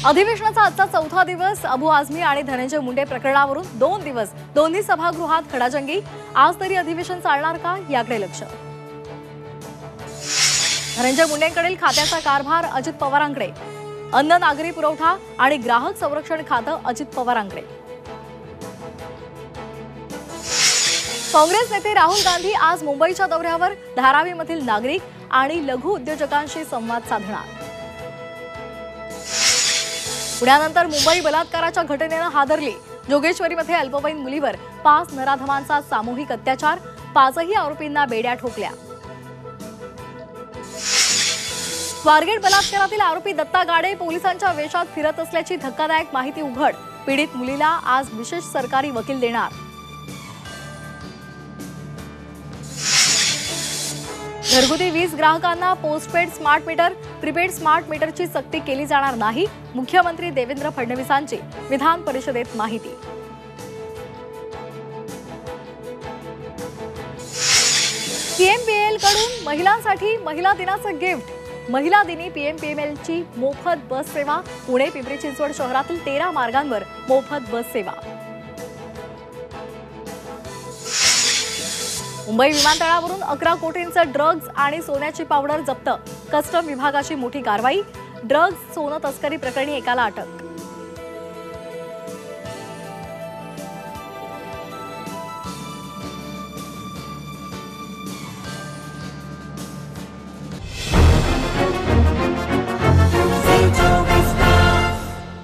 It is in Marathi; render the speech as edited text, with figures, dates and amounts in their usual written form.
अधिवेशनाचा आजचा चौथा दिवस अबू आझमी आणि धनंजय मुंडे प्रकरणावरून 2 दिवस दोन्ही सभागृहात खडाजंगी। आज तरी अधिवेशन चालणार का याकडे लक्ष। धनंजय मुंडेंकडील खात्याचा कारभार अजित पवारांकडे, अन्न नागरी पुरवठा आणि ग्राहक संरक्षण खातं अजित पवारांकडे। काँग्रेस नेते राहुल गांधी आज मुंबईच्या दौऱ्यावर धारावीमधील नागरिक आणि लघु उद्योजकांशी संवाद साधणार। पुण्यानंतर मुंबई बलात्काराच्या घटनेनं हादरली। जोगेश्वरीमध्ये अल्पवयीन मुलीवर 5 नराधमांचा सामूहिक अत्याचार, 5ही आरोपींना बेड्या ठोकल्या। स्वारगेट बलात्कारातील आरोपी दत्ता गाडे पोलिसांच्या वेशात फिरत असल्याची धक्कादायक माहिती उघड। पीडित मुलीला आज विशेष सरकारी वकील देणार। घरगुती वीज ग्राहकांना postpaid smart meter, prepaid smart मीटरची सक्ती केली जाणार नाही। मुख्यमंत्री देवेंद्र फडणवीसांची विधान परिषदेत माहिती। पीएमपीएमएल कडून महिलांसाठी महिला दिनाचं गिफ्ट। महिला दिनी पीएमपीएमएलची मोफत बस सेवा। पुणे पिंपरी चिंचवड शहरातील 13 मार्गांवर मोफत बस सेवा। मुंबई विमानतळावरून 11 कोटींचं ड्रग्ज आणि सोन्याची पावडर जप्त। कस्टम विभागाची मोठी कारवाई। ड्रग्ज सोनं तस्करी प्रकरणी एकाला अटक।